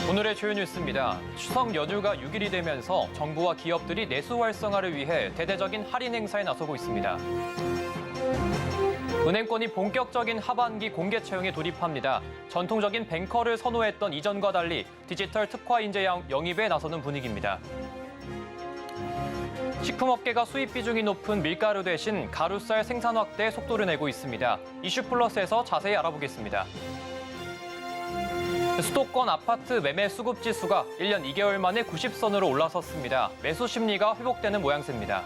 오늘의 주요 뉴스입니다. 추석 연휴가 6일이 되면서 정부와 기업들이 내수 활성화를 위해 대대적인 할인 행사에 나서고 있습니다. 은행권이 본격적인 하반기 공개 채용에 돌입합니다. 전통적인 뱅커를 선호했던 이전과 달리 디지털 특화 인재 영입에 나서는 분위기입니다. 식품업계가 수입 비중이 높은 밀가루 대신 가루쌀 생산 확대에 속도를 내고 있습니다. 이슈플러스에서 자세히 알아보겠습니다. 수도권 아파트 매매 수급 지수가 1년 2개월 만에 90선으로 올라섰습니다. 매수 심리가 회복되는 모양새입니다.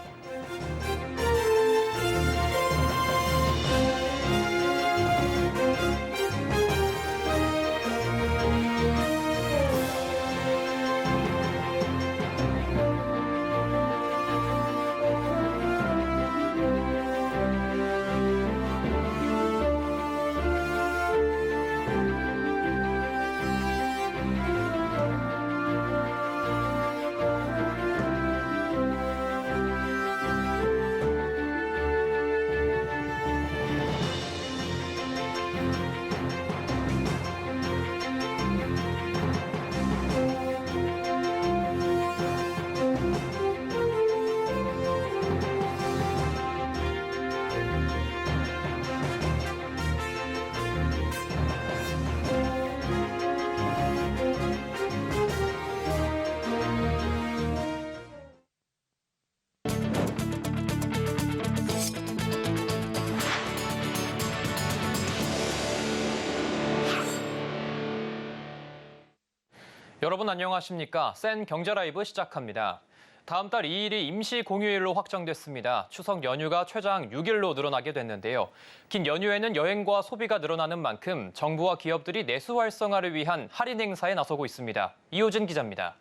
여러분 안녕하십니까? 센 경제라이브 시작합니다. 다음 달 2일이 임시 공휴일로 확정됐습니다. 추석 연휴가 최장 6일로 늘어나게 됐는데요. 긴 연휴에는 여행과 소비가 늘어나는 만큼 정부와 기업들이 내수 활성화를 위한 할인 행사에 나서고 있습니다. 이호진 기자입니다.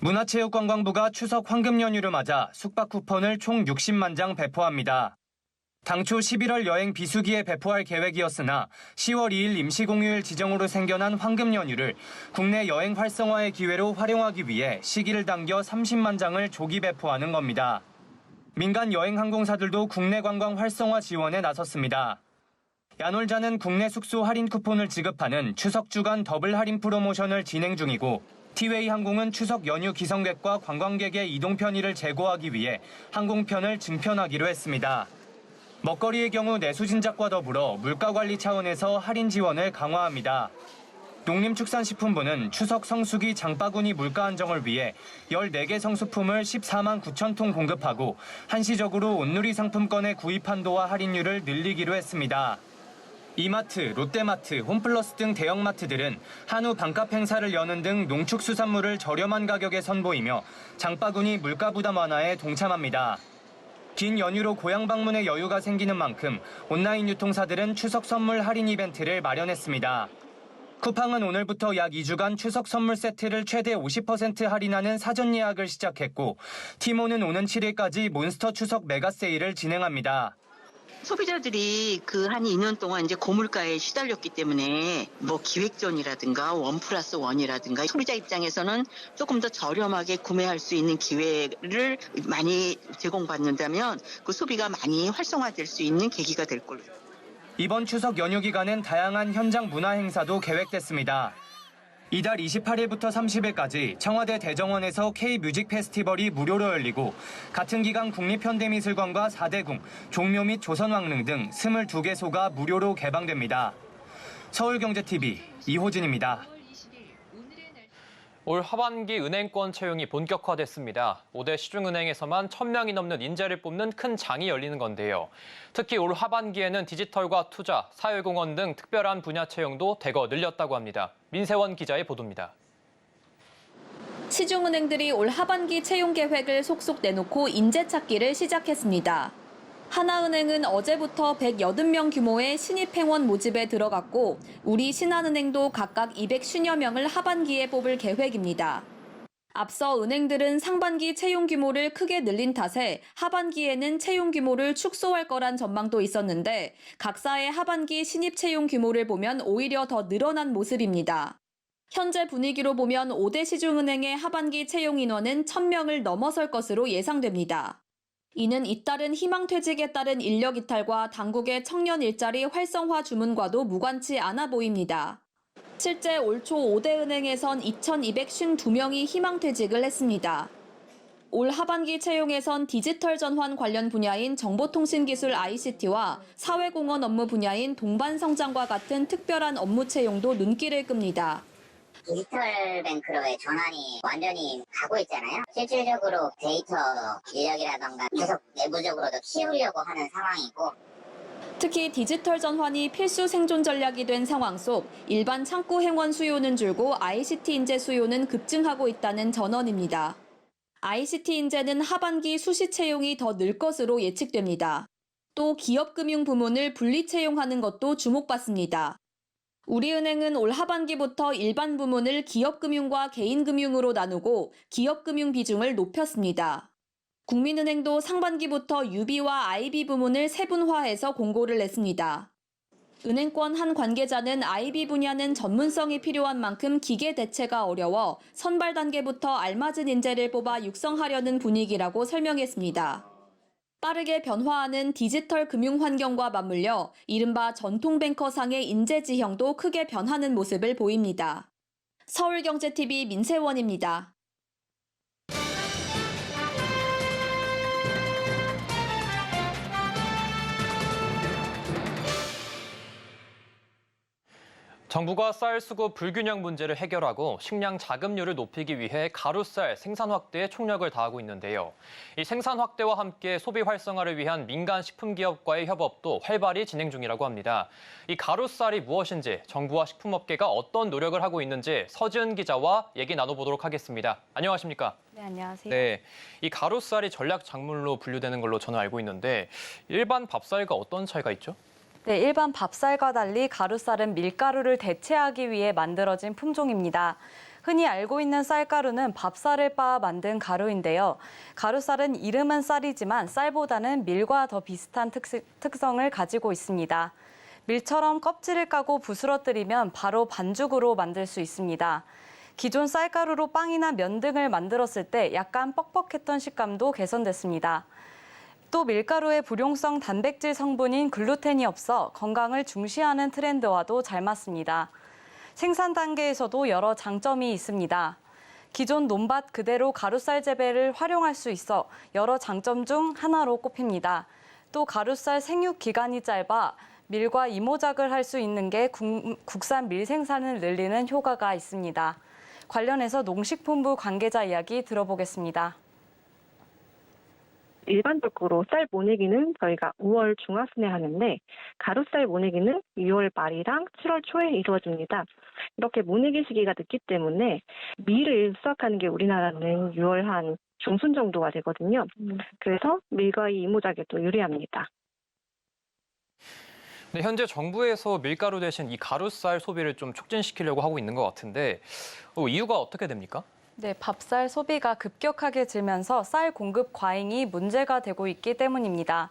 문화체육관광부가 추석 황금 연휴를 맞아 숙박 쿠폰을 총 60만 장 배포합니다. 당초 11월 여행 비수기에 배포할 계획이었으나 10월 2일 임시공휴일 지정으로 생겨난 황금 연휴를 국내 여행 활성화의 기회로 활용하기 위해 시기를 당겨 30만 장을 조기 배포하는 겁니다. 민간 여행 항공사들도 국내 관광 활성화 지원에 나섰습니다. 야놀자는 국내 숙소 할인 쿠폰을 지급하는 추석 주간 더블 할인 프로모션을 진행 중이고 티웨이 항공은 추석 연휴 기성객과 관광객의 이동 편의를 제고하기 위해 항공편을 증편하기로 했습니다. 먹거리의 경우 내수 진작과 더불어 물가 관리 차원에서 할인 지원을 강화합니다. 농림축산식품부는 추석 성수기 장바구니 물가 안정을 위해 14개 성수품을 14만 9천 통 공급하고 한시적으로 온누리 상품권의 구입 한도와 할인율을 늘리기로 했습니다. 이마트, 롯데마트, 홈플러스 등 대형마트들은 한우 반값 행사를 여는 등 농축수산물을 저렴한 가격에 선보이며 장바구니 물가 부담 완화에 동참합니다. 긴 연휴로 고향 방문의 여유가 생기는 만큼 온라인 유통사들은 추석 선물 할인 이벤트를 마련했습니다. 쿠팡은 오늘부터 약 2주간 추석 선물 세트를 최대 50% 할인하는 사전 예약을 시작했고, 티모는 오는 7일까지 몬스터 추석 메가 세일을 진행합니다. 소비자들이 그 한 2년 동안 이제 고물가에 시달렸기 때문에 기획전이라든가 1+1이라든가 소비자 입장에서는 조금 더 저렴하게 구매할 수 있는 기회를 많이 제공받는다면 그 소비가 많이 활성화될 수 있는 계기가 될 걸로. 이번 추석 연휴 기간엔 다양한 현장 문화 행사도 계획됐습니다. 이달 28일부터 30일까지 청와대 대정원에서 K-뮤직 페스티벌이 무료로 열리고 같은 기간 국립현대미술관과 4대궁, 종묘 및 조선왕릉 등 22개소가 무료로 개방됩니다. 서울경제TV 이호진입니다. 올 하반기 은행권 채용이 본격화됐습니다. 5대 시중은행에서만 1,000명이 넘는 인재를 뽑는 큰 장이 열리는 건데요. 특히 올 하반기에는 디지털과 투자, 사회공헌 등 특별한 분야 채용도 대거 늘렸다고 합니다. 민세원 기자의 보도입니다. 시중은행들이 올 하반기 채용 계획을 속속 내놓고 인재 찾기를 시작했습니다. 하나은행은 어제부터 180명 규모의 신입 행원 모집에 들어갔고 우리 신한은행도 각각 250여 명을 하반기에 뽑을 계획입니다. 앞서 은행들은 상반기 채용 규모를 크게 늘린 탓에 하반기에는 채용 규모를 축소할 거란 전망도 있었는데 각사의 하반기 신입 채용 규모를 보면 오히려 더 늘어난 모습입니다. 현재 분위기로 보면 5대 시중은행의 하반기 채용 인원은 1,000명을 넘어설 것으로 예상됩니다. 이는 잇따른 희망퇴직에 따른 인력 이탈과 당국의 청년 일자리 활성화 주문과도 무관치 않아 보입니다. 실제 올 초 5대 은행에선 2,252명이 희망퇴직을 했습니다. 올 하반기 채용에선 디지털 전환 관련 분야인 정보통신기술 ICT와 사회공헌 업무 분야인 동반성장과 같은 특별한 업무 채용도 눈길을 끕니다. 디지털 뱅크로의 전환이 완전히 가고 있잖아요. 실질적으로 데이터 인력이라던가 계속 내부적으로도 키우려고 하는 상황이고, 특히 디지털 전환이 필수 생존 전략이 된 상황 속 일반 창구 행원 수요는 줄고 ICT 인재 수요는 급증하고 있다는 전언입니다. ICT 인재는 하반기 수시 채용이 더 늘 것으로 예측됩니다. 또 기업금융 부문을 분리 채용하는 것도 주목받습니다. 우리은행은 올 하반기부터 일반 부문을 기업금융과 개인금융으로 나누고 기업금융 비중을 높였습니다. 국민은행도 상반기부터 UB와 IB 부문을 세분화해서 공고를 냈습니다. 은행권 한 관계자는 IB 분야는 전문성이 필요한 만큼 기계 대체가 어려워 선발 단계부터 알맞은 인재를 뽑아 육성하려는 분위기라고 설명했습니다. 빠르게 변화하는 디지털 금융 환경과 맞물려 이른바 전통 뱅커상의 인재 지형도 크게 변하는 모습을 보입니다. 서울경제TV 민세원입니다. 정부가 쌀 수급 불균형 문제를 해결하고 식량 자급률을 높이기 위해 가루쌀 생산 확대에 총력을 다하고 있는데요. 이 생산 확대와 함께 소비 활성화를 위한 민간 식품기업과의 협업도 활발히 진행 중이라고 합니다. 이 가루쌀이 무엇인지, 정부와 식품업계가 어떤 노력을 하고 있는지 서지은 기자와 얘기 나눠보도록 하겠습니다. 안녕하십니까? 네, 안녕하세요. 네, 이 가루쌀이 전략 작물로 분류되는 걸로 저는 알고 있는데 일반 밥쌀과 어떤 차이가 있죠? 네, 일반 밥쌀과 달리 가루쌀은 밀가루를 대체하기 위해 만들어진 품종입니다. 흔히 알고 있는 쌀가루는 밥쌀을 빻아 만든 가루인데요. 가루쌀은 이름은 쌀이지만 쌀보다는 밀과 더 비슷한 특성을 가지고 있습니다. 밀처럼 껍질을 까고 부스러뜨리면 바로 반죽으로 만들 수 있습니다. 기존 쌀가루로 빵이나 면 등을 만들었을 때 약간 뻑뻑했던 식감도 개선됐습니다. 또 밀가루의 불용성 단백질 성분인 글루텐이 없어 건강을 중시하는 트렌드와도 잘 맞습니다. 생산 단계에서도 여러 장점이 있습니다. 기존 논밭 그대로 가루쌀 재배를 활용할 수 있어 여러 장점 중 하나로 꼽힙니다. 또 가루쌀 생육 기간이 짧아 밀과 이모작을 할 수 있는 게 국산 밀 생산을 늘리는 효과가 있습니다. 관련해서 농식품부 관계자 이야기 들어보겠습니다. 일반적으로 쌀 모내기는 저희가 5월 중하순에 하는데 가루쌀 모내기는 6월 말이랑 7월 초에 이루어집니다. 이렇게 모내기 시기가 늦기 때문에 밀을 수확하는 게 우리나라는 6월 한 중순 정도가 되거든요. 그래서 밀과 이 이모작에도 유리합니다. 네, 현재 정부에서 밀가루 대신 이 가루쌀 소비를 좀 촉진시키려고 하고 있는 것 같은데 이유가 어떻게 됩니까? 네, 밥쌀 소비가 급격하게 줄면서 쌀 공급 과잉이 문제가 되고 있기 때문입니다.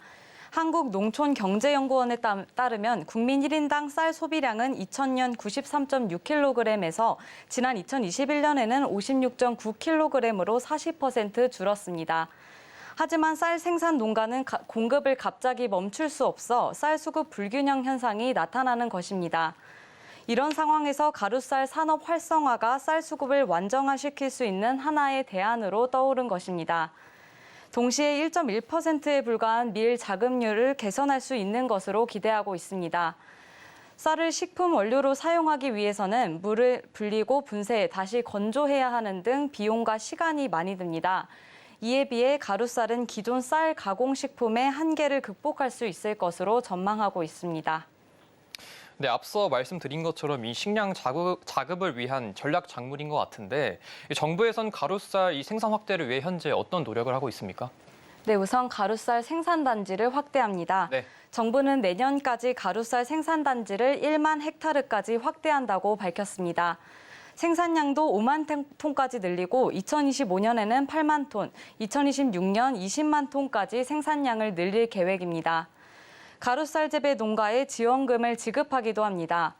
한국농촌경제연구원에 따르면 국민 1인당 쌀 소비량은 2000년 93.6kg에서 지난 2021년에는 56.9kg으로 40% 줄었습니다. 하지만 쌀 생산 농가는 공급을 갑자기 멈출 수 없어 쌀 수급 불균형 현상이 나타나는 것입니다. 이런 상황에서 가루쌀 산업 활성화가 쌀 수급을 완정화시킬 수 있는 하나의 대안으로 떠오른 것입니다. 동시에 1.1%에 불과한 밀 자급률을 개선할 수 있는 것으로 기대하고 있습니다. 쌀을 식품 원료로 사용하기 위해서는 물을 불리고 분쇄해 다시 건조해야 하는 등 비용과 시간이 많이 듭니다. 이에 비해 가루쌀은 기존 쌀 가공식품의 한계를 극복할 수 있을 것으로 전망하고 있습니다. 네, 앞서 말씀드린 것처럼 이 식량 자급을 위한 전략 작물인 것 같은데 정부에선 가루쌀 이 생산 확대를 위해 현재 어떤 노력을 하고 있습니까? 네, 우선 가루쌀 생산 단지를 확대합니다. 네. 정부는 내년까지 가루쌀 생산 단지를 1만 헥타르까지 확대한다고 밝혔습니다. 생산량도 5만 톤까지 늘리고 2025년에는 8만 톤, 2026년 20만 톤까지 생산량을 늘릴 계획입니다. 가루쌀 재배 농가에 지원금을 지급하기도 합니다.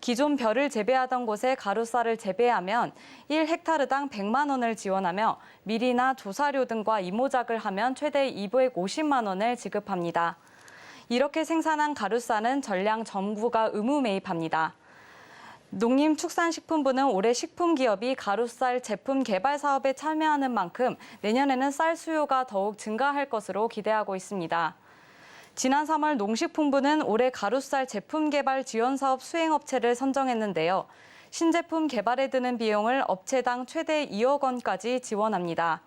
기존 벼를 재배하던 곳에 가루쌀을 재배하면 1헥타르당 100만 원을 지원하며 밀이나 조사료 등과 이모작을 하면 최대 250만 원을 지급합니다. 이렇게 생산한 가루쌀은 전량 정부가 의무 매입합니다. 농림축산식품부는 올해 식품기업이 가루쌀 제품 개발 사업에 참여하는 만큼 내년에는 쌀 수요가 더욱 증가할 것으로 기대하고 있습니다. 지난 3월 농식품부는 올해 가루쌀 제품 개발 지원 사업 수행업체를 선정했는데요. 신제품 개발에 드는 비용을 업체당 최대 2억 원까지 지원합니다.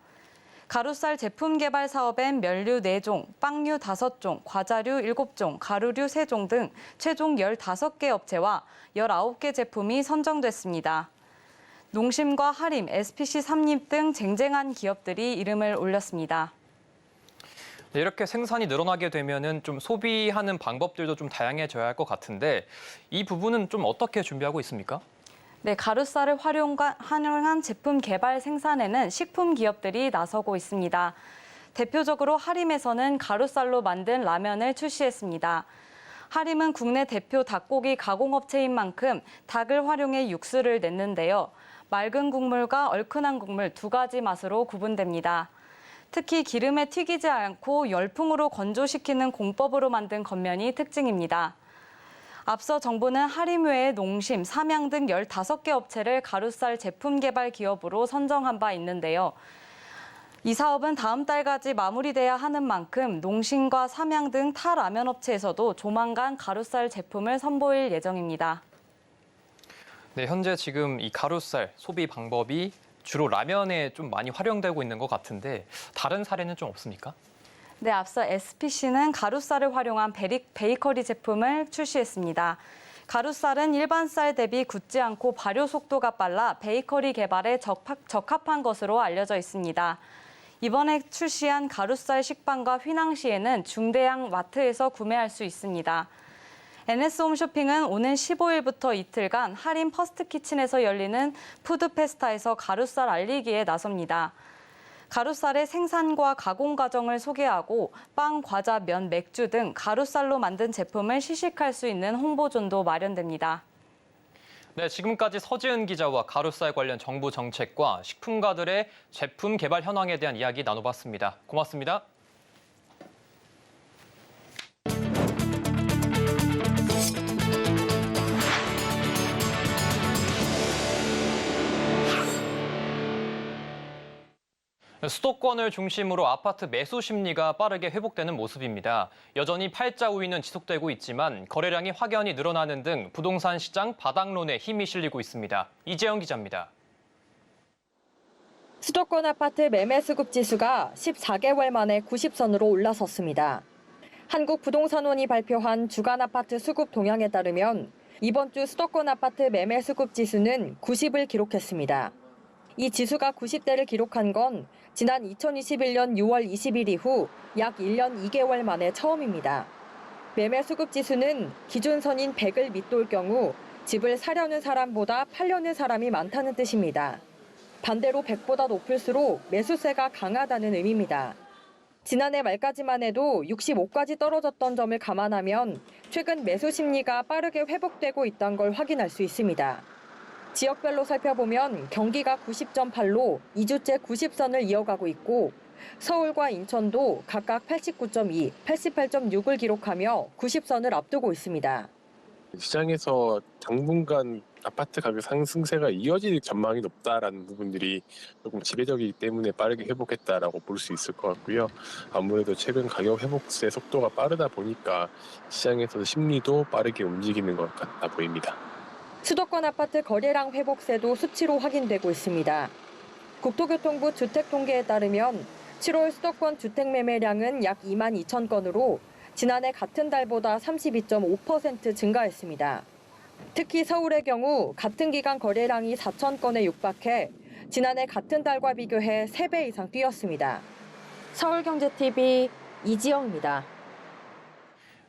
가루쌀 제품 개발 사업엔 면류 4종, 빵류 5종, 과자류 7종, 가루류 3종 등 최종 15개 업체와 19개 제품이 선정됐습니다. 농심과 하림, SPC 삼립 등 쟁쟁한 기업들이 이름을 올렸습니다. 네, 이렇게 생산이 늘어나게 되면은 좀 소비하는 방법들도 좀 다양해져야 할 것 같은데 이 부분은 좀 어떻게 준비하고 있습니까? 네, 가루쌀을 활용한 제품 개발 생산에는 식품 기업들이 나서고 있습니다. 대표적으로 하림에서는 가루쌀로 만든 라면을 출시했습니다. 하림은 국내 대표 닭고기 가공업체인 만큼 닭을 활용해 육수를 냈는데요. 맑은 국물과 얼큰한 국물 2가지 맛으로 구분됩니다. 특히 기름에 튀기지 않고 열풍으로 건조시키는 공법으로 만든 겉면이 특징입니다. 앞서 정부는 하림 외에 농심, 삼양 등 15개 업체를 가루쌀 제품 개발 기업으로 선정한 바 있는데요. 이 사업은 다음 달까지 마무리돼야 하는 만큼 농심과 삼양 등 타 라면 업체에서도 조만간 가루쌀 제품을 선보일 예정입니다. 네, 현재 지금 이 가루쌀 소비 방법이 주로 라면에 좀 많이 활용되고 있는 것 같은데 다른 사례는 좀 없습니까? 네, 앞서 SPC는 가루쌀을 활용한 베이커리 제품을 출시했습니다. 가루쌀은 일반 쌀 대비 굳지 않고 발효 속도가 빨라 베이커리 개발에 적합한 것으로 알려져 있습니다. 이번에 출시한 가루쌀 식빵과 휘낭시에는 중대형 마트에서 구매할 수 있습니다. NS홈쇼핑은 오는 15일부터 이틀간 하림 퍼스트키친에서 열리는 푸드페스타에서 가루쌀 알리기에 나섭니다. 가루쌀의 생산과 가공 과정을 소개하고 빵, 과자, 면, 맥주 등 가루쌀로 만든 제품을 시식할 수 있는 홍보존도 마련됩니다. 네, 지금까지 서지은 기자와 가루쌀 관련 정부 정책과 식품가들의 제품 개발 현황에 대한 이야기 나눠봤습니다. 고맙습니다. 수도권을 중심으로 아파트 매수 심리가 빠르게 회복되는 모습입니다. 여전히 팔자 우위는 지속되고 있지만 거래량이 확연히 늘어나는 등 부동산 시장 바닥론에 힘이 실리고 있습니다. 이재영 기자입니다. 수도권 아파트 매매 수급 지수가 14개월 만에 90선으로 올라섰습니다. 한국부동산원이 발표한 주간 아파트 수급 동향에 따르면 이번 주 수도권 아파트 매매 수급 지수는 90을 기록했습니다. 이 지수가 90대를 기록한 건 지난 2021년 6월 20일 이후 약 1년 2개월 만에 처음입니다. 매매 수급 지수는 기준선인 100을 밑돌 경우 집을 사려는 사람보다 팔려는 사람이 많다는 뜻입니다. 반대로 100보다 높을수록 매수세가 강하다는 의미입니다. 지난해 말까지만 해도 65까지 떨어졌던 점을 감안하면 최근 매수 심리가 빠르게 회복되고 있다는 걸 확인할 수 있습니다. 지역별로 살펴보면 경기가 90.8로 2주째 90선을 이어가고 있고 서울과 인천도 각각 89.2, 88.6을 기록하며 90선을 앞두고 있습니다. 시장에서 당분간 아파트 가격 상승세가 이어질 전망이 높다라는 부분들이 조금 지배적이기 때문에 빠르게 회복했다라고 볼 수 있을 것 같고요. 아무래도 최근 가격 회복세 속도가 빠르다 보니까 시장에서 심리도 빠르게 움직이는 것 같아 보입니다. 수도권 아파트 거래량 회복세도 수치로 확인되고 있습니다. 국토교통부 주택통계에 따르면 7월 수도권 주택 매매량은 약 2만 2천 건으로 지난해 같은 달보다 32.5% 증가했습니다. 특히 서울의 경우 같은 기간 거래량이 4천 건에 육박해 지난해 같은 달과 비교해 3배 이상 뛰었습니다. 서울경제TV 이지영입니다.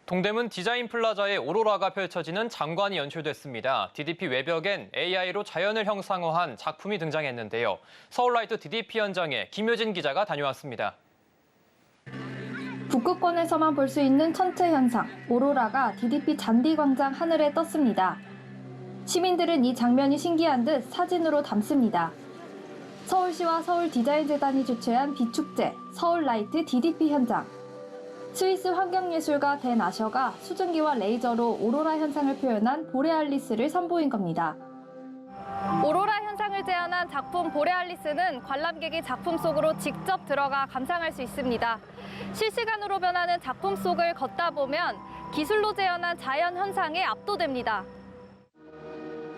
동대문 디자인 플라자의 오로라가 펼쳐지는 장관이 연출됐습니다. DDP 외벽엔 AI로 자연을 형상화한 작품이 등장했는데요. 서울라이트 DDP 현장에 김효진 기자가 다녀왔습니다. 북극권에서만 볼 수 있는 천체 현상, 오로라가 DDP 잔디광장 하늘에 떴습니다. 시민들은 이 장면이 신기한 듯 사진으로 담습니다. 서울시와 서울디자인재단이 주최한 비축제, 서울라이트 DDP 현장. 스위스 환경예술가 댄 아셔가 수증기와 레이저로 오로라 현상을 표현한 보레알리스를 선보인 겁니다. 오로라 현상을 제안한 작품 보레알리스는 관람객이 작품 속으로 직접 들어가 감상할 수 있습니다. 실시간으로 변하는 작품 속을 걷다 보면 기술로 재현한 자연 현상에 압도됩니다.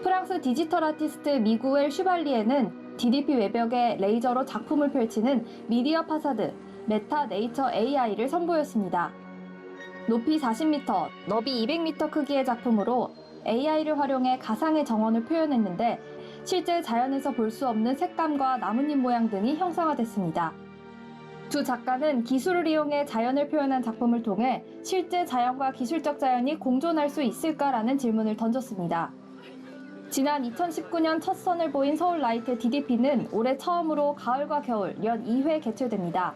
프랑스 디지털 아티스트 미구엘 슈발리에는 DDP 외벽에 레이저로 작품을 펼치는 미디어 파사드 메타 네이처 AI를 선보였습니다. 높이 40m, 너비 200m 크기의 작품으로 AI를 활용해 가상의 정원을 표현했는데 실제 자연에서 볼 수 없는 색감과 나뭇잎 모양 등이 형상화됐습니다. 두 작가는 기술을 이용해 자연을 표현한 작품을 통해 실제 자연과 기술적 자연이 공존할 수 있을까라는 질문을 던졌습니다. 지난 2019년 첫 선을 보인 서울 라이트 DDP는 올해 처음으로 가을과 겨울 연 2회 개최됩니다.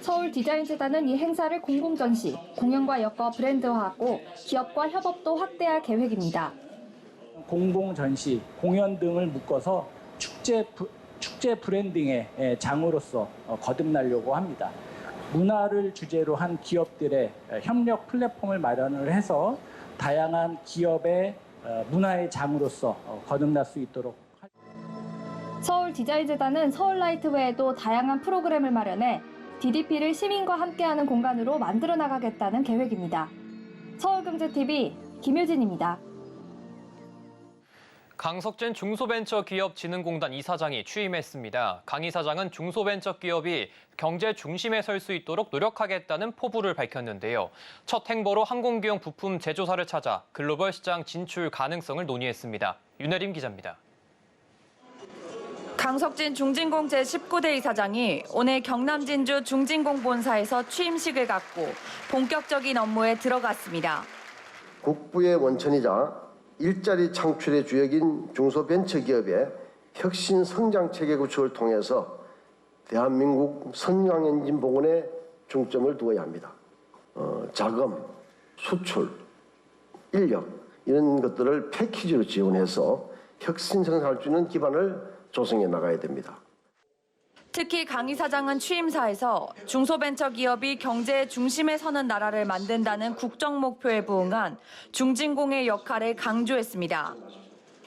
서울 디자인재단은 이 행사를 공공전시, 공연과 엮어 브랜드화하고 기업과 협업도 확대할 계획입니다. 공공전시, 공연 등을 묶어서 축제 브랜딩의 장으로서 거듭나려고 합니다. 문화를 주제로 한 기업들의 협력 플랫폼을 마련을 해서 다양한 기업의 문화의 장으로서 거듭날 수 있도록. 서울 디자인재단은 서울라이트 외에도 다양한 프로그램을 마련해 DDP를 시민과 함께하는 공간으로 만들어 나가겠다는 계획입니다. 서울경제TV 김효진입니다. 강석진 중소벤처기업진흥공단 이사장이 취임했습니다. 강 이사장은 중소벤처기업이 경제 중심에 설 수 있도록 노력하겠다는 포부를 밝혔는데요. 첫 행보로 항공기용 부품 제조사를 찾아 글로벌 시장 진출 가능성을 논의했습니다. 윤혜림 기자입니다. 강석진 중진공 제19대 이사장이 오늘 경남 진주 중진공 본사에서 취임식을 갖고 본격적인 업무에 들어갔습니다. 국부의 원천이자 일자리 창출의 주역인 중소벤처기업의 혁신 성장 체계 구축을 통해서 대한민국 선광엔진 복원에 중점을 두어야 합니다. 자금, 수출, 인력 이런 것들을 패키지로 지원해서 혁신 성장할 수 있는 기반을 조성해 나가야 됩니다. 특히 강 이사장은 취임사에서 중소벤처기업이 경제의 중심에 서는 나라를 만든다는 국정 목표에 부응한 중진공의 역할을 강조했습니다.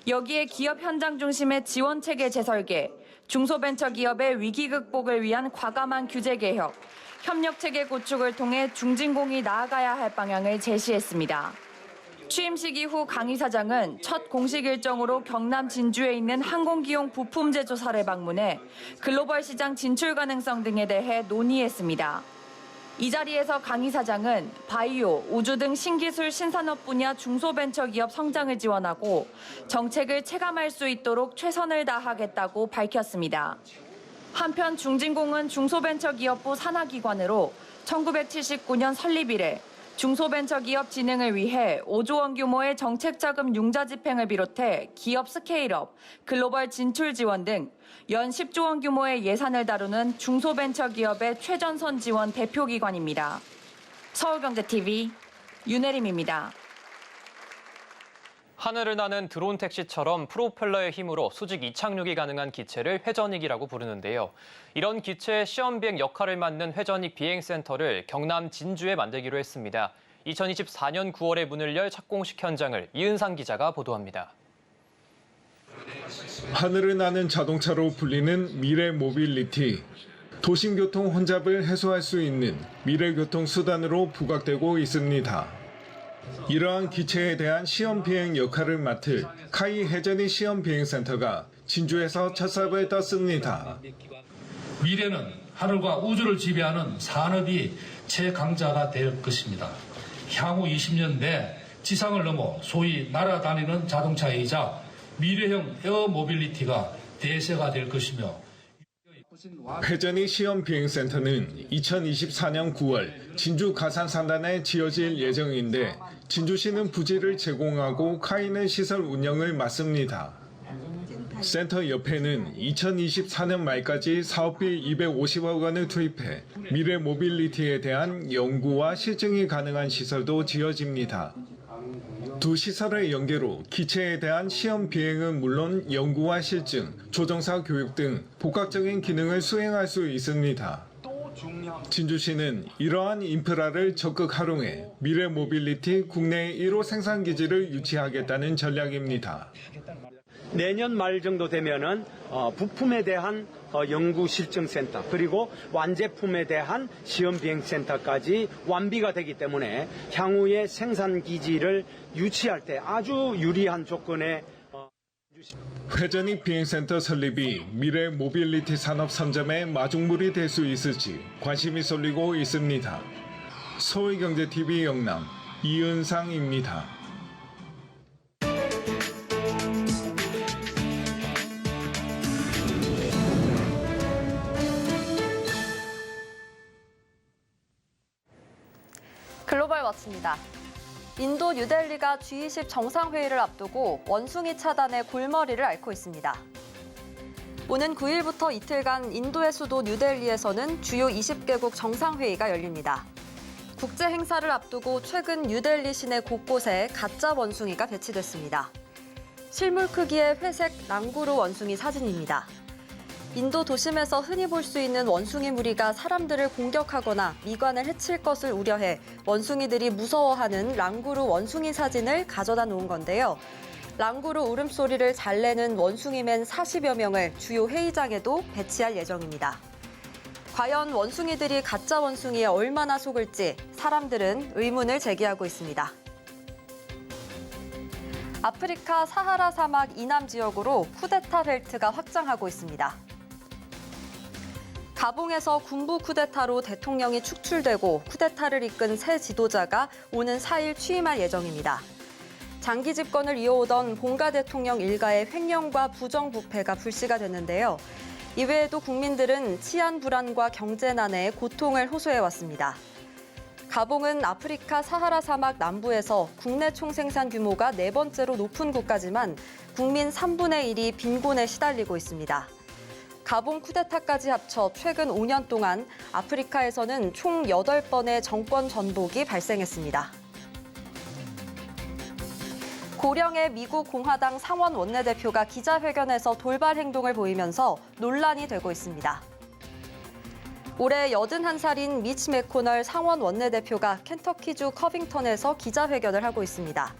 여기에 기업 현장 중심의 지원체계 재설계, 중소벤처기업의 위기 극복을 위한 과감한 규제 개혁, 협력체계 구축을 통해 중진공이 나아가야 할 방향을 제시했습니다. 취임식 이후 강 이사장은 첫 공식 일정으로 경남 진주에 있는 항공기용 부품 제조사를 방문해 글로벌 시장 진출 가능성 등에 대해 논의했습니다. 이 자리에서 강 이사장은 바이오, 우주 등 신기술 신산업 분야 중소벤처기업 성장을 지원하고 정책을 체감할 수 있도록 최선을 다하겠다고 밝혔습니다. 한편 중진공은 중소벤처기업부 산하기관으로 1979년 설립 이래 중소벤처기업 진흥을 위해 5조 원 규모의 정책자금 융자 집행을 비롯해 기업 스케일업, 글로벌 진출 지원 등 연 10조 원 규모의 예산을 다루는 중소벤처기업의 최전선 지원 대표기관입니다. 서울경제TV 윤혜림입니다. 하늘을 나는 드론 택시처럼 프로펠러의 힘으로 수직 이착륙이 가능한 기체를 회전익이라고 부르는데요. 이런 기체의 시험 비행 역할을 맡는 회전익 비행센터를 경남 진주에 만들기로 했습니다. 2024년 9월에 문을 열 착공식 현장을 이은상 기자가 보도합니다. 하늘을 나는 자동차로 불리는 미래 모빌리티. 도심교통 혼잡을 해소할 수 있는 미래 교통 수단으로 부각되고 있습니다. 이러한 기체에 대한 시험 비행 역할을 맡을 카이 해전이 시험 비행센터가 진주에서 첫 삽을 떴습니다. 미래는 하늘과 우주를 지배하는 산업이 최강자가 될 것입니다. 향후 20년 내 지상을 넘어 소위 날아다니는 자동차이자 미래형 에어 모빌리티가 대세가 될 것이며 회전이 시험 비행센터는 2024년 9월 진주 가산산단에 지어질 예정인데 진주시는 부지를 제공하고 카이는 시설 운영을 맡습니다. 센터 옆에는 2024년 말까지 사업비 250억 원을 투입해 미래 모빌리티에 대한 연구와 실증이 가능한 시설도 지어집니다. 두 시설의 연계로 기체에 대한 시험 비행은 물론 연구와 실증, 조종사 교육 등 복합적인 기능을 수행할 수 있습니다. 진주시는 이러한 인프라를 적극 활용해 미래 모빌리티 국내 1호 생산기지를 유치하겠다는 전략입니다. 내년 말 정도 되면은 부품에 대한 연구 실증센터 그리고 완제품에 대한 시험 비행센터까지 완비가 되기 때문에 향후에 생산 기지를 유치할 때 아주 유리한 조건에 회전익 비행센터 설립이 미래 모빌리티 산업 선점의 마중물이 될 수 있을지 관심이 쏠리고 있습니다. 서울경제TV 영남 이은상입니다. 글로벌 워치입니다. 인도 뉴델리가 G20 정상회의를 앞두고 원숭이 차단의 골머리를 앓고 있습니다. 오는 9일부터 이틀간 인도의 수도 뉴델리에서는 주요 20개국 정상회의가 열립니다. 국제 행사를 앞두고 최근 뉴델리 시내 곳곳에 가짜 원숭이가 배치됐습니다. 실물 크기의 회색 랑구루 원숭이 사진입니다. 인도 도심에서 흔히 볼 수 있는 원숭이 무리가 사람들을 공격하거나 미관을 해칠 것을 우려해 원숭이들이 무서워하는 랑구루 원숭이 사진을 가져다 놓은 건데요. 랑구루 울음소리를 잘 내는 원숭이맨 40여 명을 주요 회의장에도 배치할 예정입니다. 과연 원숭이들이 가짜 원숭이에 얼마나 속을지 사람들은 의문을 제기하고 있습니다. 아프리카 사하라 사막 이남 지역으로 쿠데타 벨트가 확장하고 있습니다. 가봉에서 군부 쿠데타로 대통령이 축출되고 쿠데타를 이끈 새 지도자가 오는 4일 취임할 예정입니다. 장기 집권을 이어오던 봉가 대통령 일가의 횡령과 부정부패가 불씨가 됐는데요. 이외에도 국민들은 치안 불안과 경제난에 고통을 호소해왔습니다. 가봉은 아프리카 사하라 사막 남부에서 국내 총생산 규모가 4번째로 높은 국가지만 국민 3분의 1이 빈곤에 시달리고 있습니다. 가봉 쿠데타까지 합쳐 최근 5년 동안 아프리카에서는 총 8번의 정권 전복이 발생했습니다. 고령의 미국 공화당 상원 원내대표가 기자회견에서 돌발 행동을 보이면서 논란이 되고 있습니다. 올해 81살인 미치 맥코널 상원 원내대표가 켄터키주 커빙턴에서 기자회견을 하고 있습니다.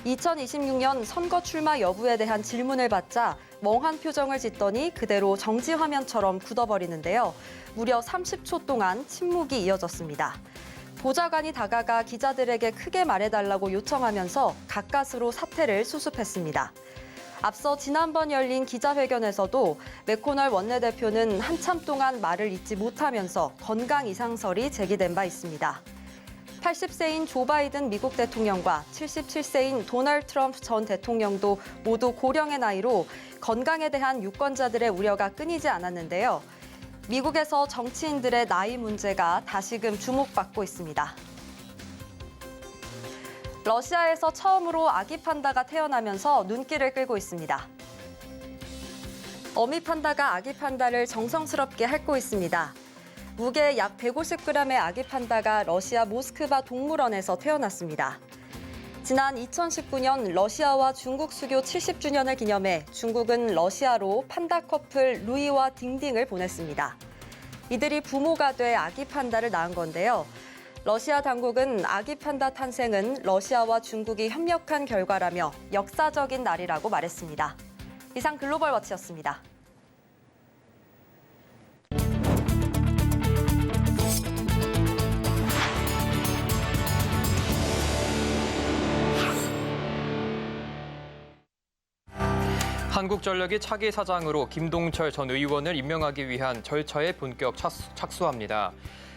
2026년 선거 출마 여부에 대한 질문을 받자 멍한 표정을 짓더니 그대로 정지 화면처럼 굳어버리는데요. 무려 30초 동안 침묵이 이어졌습니다. 보좌관이 다가가 기자들에게 크게 말해달라고 요청하면서 가까스로 사태를 수습했습니다. 앞서 지난번 열린 기자회견에서도 맥코널 원내대표는 한참 동안 말을 잇지 못하면서 건강 이상설이 제기된 바 있습니다. 80세인 조 바이든 미국 대통령과 77세인 도널드 트럼프 전 대통령도 모두 고령의 나이로 건강에 대한 유권자들의 우려가 끊이지 않았는데요. 미국에서 정치인들의 나이 문제가 다시금 주목받고 있습니다. 러시아에서 처음으로 아기 판다가 태어나면서 눈길을 끌고 있습니다. 어미 판다가 아기 판다를 정성스럽게 핥고 있습니다. 무게 약 150g의 아기 판다가 러시아 모스크바 동물원에서 태어났습니다. 지난 2019년 러시아와 중국 수교 70주년을 기념해 중국은 러시아로 판다 커플 루이와 딩딩을 보냈습니다. 이들이 부모가 돼 아기 판다를 낳은 건데요. 러시아 당국은 아기 판다 탄생은 러시아와 중국이 협력한 결과라며 역사적인 날이라고 말했습니다. 이상 글로벌 워치였습니다. 한국전력이 차기 사장으로 김동철 전 의원을 임명하기 위한 절차에 본격 착수합니다.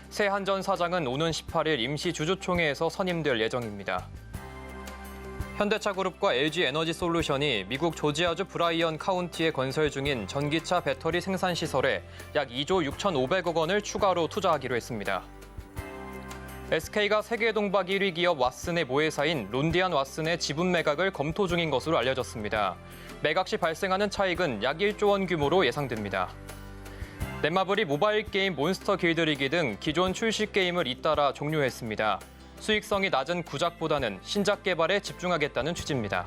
새 한 전 사장은 오는 18일 임시 주주총회에서 선임될 예정입니다. 현대차그룹과 LG에너지솔루션이 미국 조지아주 브라이언 카운티에 건설 중인 전기차 배터리 생산 시설에 약 2조 6,500억 원을 추가로 투자하기로 했습니다. SK가 세계 동박 1위 기업 왓슨의 모회사인 론디안 왓슨의 지분 매각을 검토 중인 것으로 알려졌습니다. 매각 시 발생하는 차익은 약 1조 원 규모로 예상됩니다. 넷마블이 모바일 게임 몬스터 길들이기 등 기존 출시 게임을 잇따라 종료했습니다. 수익성이 낮은 구작보다는 신작 개발에 집중하겠다는 취지입니다.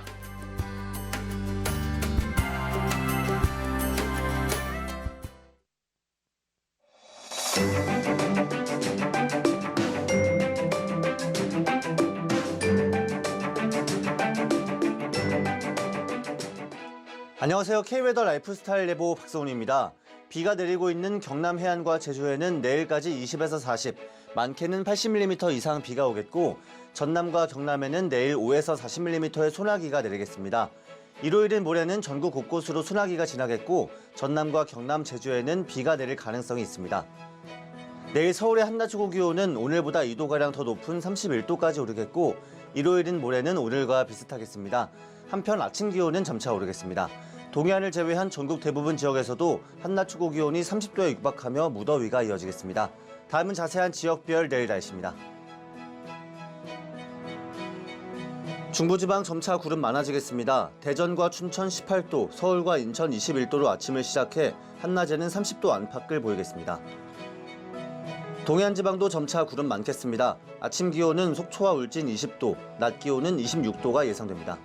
안녕하세요. K웨더 라이프스타일 예보 박성훈입니다. 비가 내리고 있는 경남 해안과 제주에는 내일까지 20에서 40, 많게는 80mm 이상 비가 오겠고 전남과 경남에는 내일 5에서 40mm의 소나기가 내리겠습니다. 일요일인 모레는 전국 곳곳으로 소나기가 지나겠고 전남과 경남, 제주에는 비가 내릴 가능성이 있습니다. 내일 서울의 한낮 최고 기온은 오늘보다 2도가량 더 높은 31도까지 오르겠고 일요일인 모레는 오늘과 비슷하겠습니다. 한편 아침 기온은 점차 오르겠습니다. 동해안을 제외한 전국 대부분 지역에서도 한낮 최고 기온이 30도에 육박하며 무더위가 이어지겠습니다. 다음은 자세한 지역별 내일 날씨입니다. 중부지방 점차 구름 많아지겠습니다. 대전과 춘천 18도, 서울과 인천 21도로 아침을 시작해 한낮에는 30도 안팎을 보이겠습니다. 동해안 지방도 점차 구름 많겠습니다. 아침 기온은 속초와 울진 20도, 낮 기온은 26도가 예상됩니다.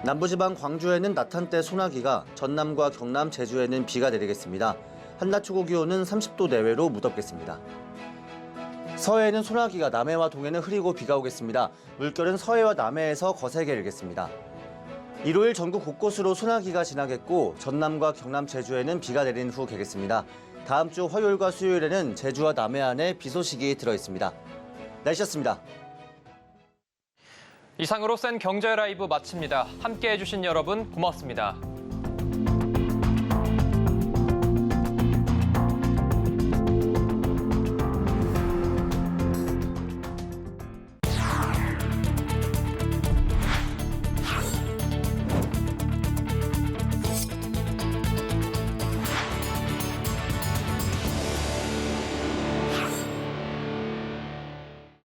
남부지방 광주에는 낮 한때 소나기가, 전남과 경남, 제주에는 비가 내리겠습니다. 한낮 최고 기온은 30도 내외로 무덥겠습니다. 서해에는 소나기가, 남해와 동해는 흐리고 비가 오겠습니다. 물결은 서해와 남해에서 거세게 일겠습니다. 일요일 전국 곳곳으로 소나기가 지나겠고 전남과 경남, 제주에는 비가 내린 후 개겠습니다. 다음 주 화요일과 수요일에는 제주와 남해안에 비 소식이 들어있습니다. 날씨였습니다. 이상으로 센 경제 라이브 마칩니다. 함께해 주신 여러분 고맙습니다.